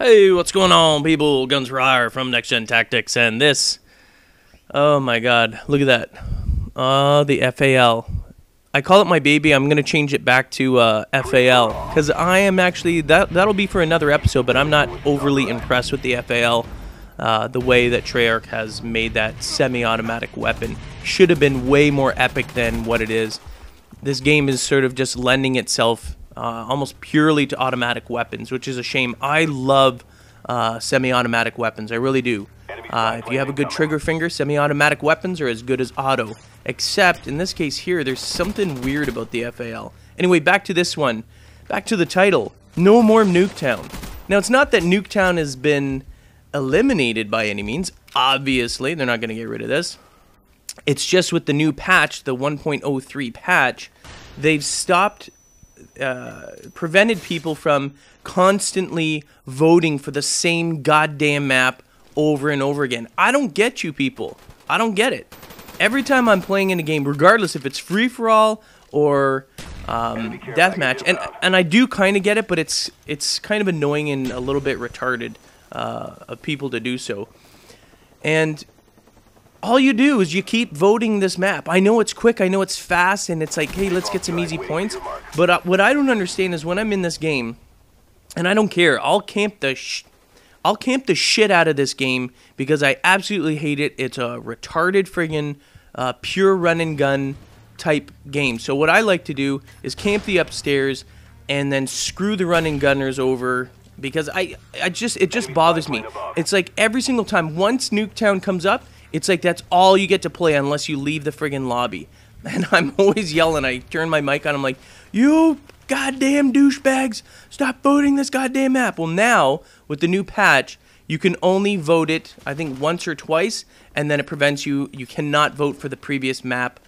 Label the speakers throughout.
Speaker 1: Hey, what's going on, people? Guns for Hire from NextGenTactics, and this, oh my god, look at that. The FAL. I call it my baby. I'm going to change it back to FAL, because I am actually, that'll be for another episode, but I'm not overly impressed with the FAL. The way that Treyarch has made that semi-automatic weapon should have been way more epic than what it is. This game is sort of just lending itself almost purely to automatic weapons, which is a shame. I love semi-automatic weapons. I really do. If you have a good trigger finger, semi-automatic weapons are as good as auto. Except, in this case here, there's something weird about the FAL. Anyway, back to this one. Back to the title. No more Nuketown. Now, it's not that Nuketown has been eliminated by any means. Obviously, they're not going to get rid of this. It's just with the new patch, the 1.03 patch, they've stopped, prevented people from constantly voting for the same goddamn map over and over again. I don't get you people. I don't get it. Every time I'm playing in a game, regardless if it's free-for-all or deathmatch, and I do kind of get it, but it's kind of annoying and a little bit retarded of people to do so. And all you do is you keep voting this map. I know it's quick, I know it's fast, and it's like, hey, let's get some easy points. But what I don't understand is when I'm in this game, and I don't care, I'll camp the shit out of this game because I absolutely hate it. It's a retarded friggin' pure run and gun type game. So what I like to do is camp the upstairs and then screw the run and gunners over because it just bothers me. It's like every single time once Nuketown comes up, it's like that's all you get to play unless you leave the friggin' lobby. And I'm always yelling. I turn my mic on. I'm like, you goddamn douchebags, stop voting this goddamn map. Well, now, with the new patch, you can only vote it, I think, once or twice, and then it prevents you. You cannot vote for the previous map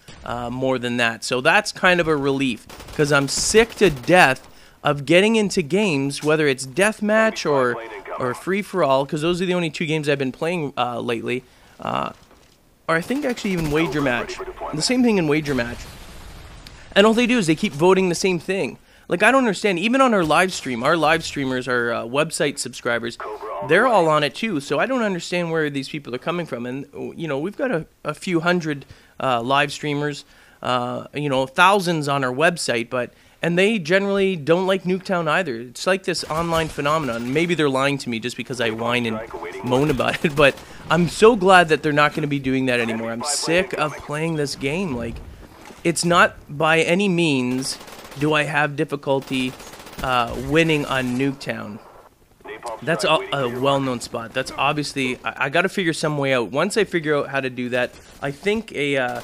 Speaker 1: more than that. So that's kind of a relief, because I'm sick to death of getting into games, whether it's deathmatch or free-for-all, because those are the only two games I've been playing lately. Or I think actually even wager match. The same thing in wager match. And all they do is they keep voting the same thing. Like, I don't understand. Even on our live stream, our live streamers, our website subscribers, they're all on it too. So I don't understand where these people are coming from. And, you know, we've got a few hundred live streamers, you know, thousands on our website, and they generally don't like Nuketown either. It's like this online phenomenon. Maybe they're lying to me just because I whine and moan about it, but I'm so glad that they're not going to be doing that anymore. I'm sick of playing this game. Like, it's not by any means do I have difficulty winning on Nuketown. That's a well-known spot. That's obviously, I got to figure some way out. Once I figure out how to do that, I think the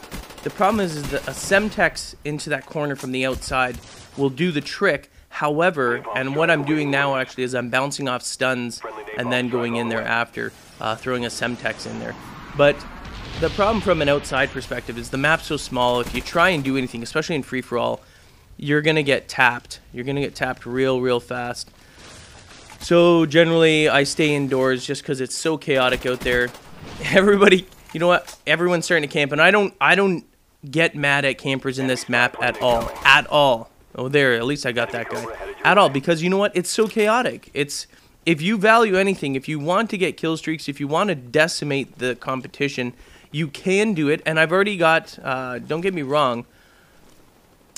Speaker 1: problem is that a Semtex into that corner from the outside will do the trick. However, and what I'm doing now actually is I'm bouncing off stuns and then going in there after, throwing a Semtex in there. But the problem from an outside perspective is the map's so small. If you try and do anything, especially in free-for-all, you're going to get tapped. You're going to get tapped real fast. So generally, I stay indoors just because it's so chaotic out there. Everybody, you know what? Everyone's starting to camp, and I don't get mad at campers in this map at all. At all. Oh, there, at least I got that guy. At all, because you know what? It's so chaotic. If you value anything, if you want to get kill streaks, if you want to decimate the competition, you can do it. And I've already got, don't get me wrong,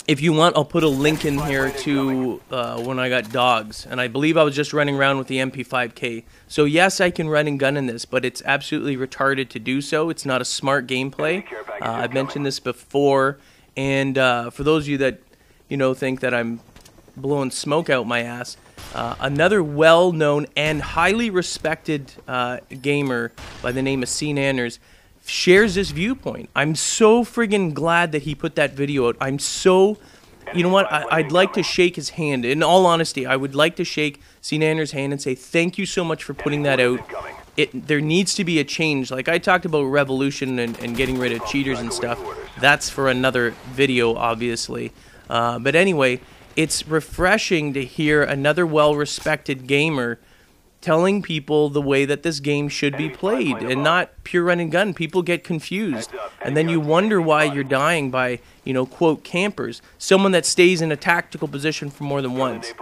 Speaker 1: if you want, I'll put a link in here to when I got dogs. And I believe I was just running around with the MP5K. So yes, I can run and gun in this, but it's absolutely retarded to do so. It's not a smart gameplay. I've mentioned this before. And for those of you that, you know, think that I'm blowing smoke out my ass, another well-known and highly respected gamer by the name of C. Nanners shares this viewpoint. I'm so friggin' glad that he put that video out. I'm so, you know what, I'd like to shake his hand. In all honesty, I would like to shake C. Nanners' hand and say thank you so much for putting that out. There needs to be a change. Like I talked about revolution and getting rid of cheaters and stuff. That's for another video, obviously. But anyway, it's refreshing to hear another well-respected gamer telling people the way that this game should be played and not pure run and gun. People get confused, and then you wonder why you're dying by, you know, quote, campers. Someone that stays in a tactical position for more than once.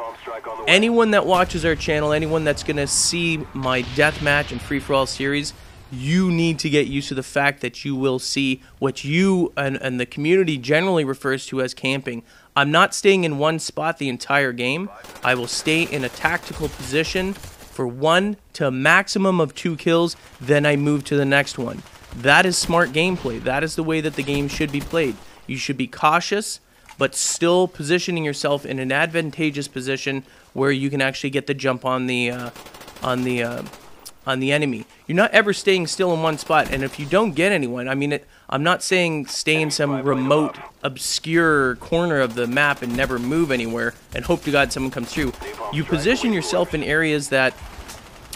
Speaker 1: anyone that watches our channel, anyone that's going to see my deathmatch and free-for-all series, you need to get used to the fact that you will see what you and the community generally refers to as camping. I'm not staying in one spot the entire game. I will stay in a tactical position for 1 to a maximum of 2 kills, then I move to the next one. That is smart gameplay. That is the way that the game should be played. You should be cautious, but still positioning yourself in an advantageous position where you can actually get the jump on the enemy. You're not ever staying still in one spot, and if you don't get anyone, I mean, I'm not saying stay in some remote, obscure corner of the map and never move anywhere and hope to God someone comes through. You position yourself in areas that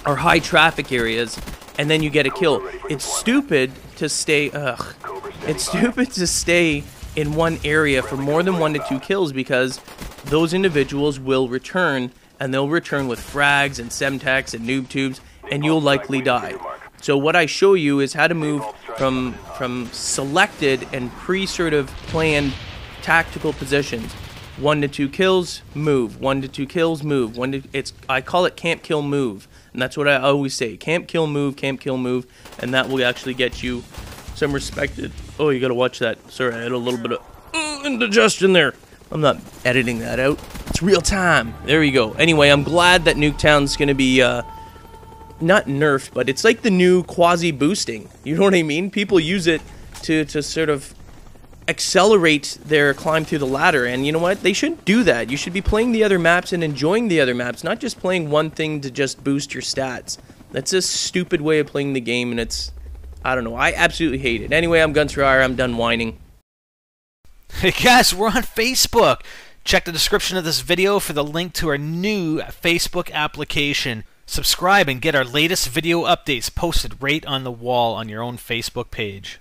Speaker 1: are high traffic areas, and then you get a kill. It's stupid to stay. It's stupid to stay in one area for more than 1 to 2 kills, because those individuals will return, and they'll return with frags and semtex and noob tubes, and you'll likely die. So what I show you is how to move from selected and sort of planned tactical positions. 1 to 2 kills, move. 1 to 2 kills, move. I call it camp, kill, move, and that's what I always say: camp, kill, move, and that will actually get you some respected. Oh, you gotta watch that. Sorry, I had a little bit of indigestion there. I'm not editing that out. It's real time. There you go. Anyway, I'm glad that Nuketown's gonna be not nerfed, but it's like the new quasi boosting. You know what I mean? People use it to sort of accelerate their climb through the ladder, and you know what? They shouldn't do that. You should be playing the other maps and enjoying the other maps, not just playing one thing to just boost your stats. That's a stupid way of playing the game, and it's, I don't know, I absolutely hate it. Anyway, I'm Gunsrire. I'm done whining.
Speaker 2: Hey guys, we're on Facebook. Check the description of this video for the link to our new Facebook application. Subscribe and get our latest video updates posted right on the wall on your own Facebook page.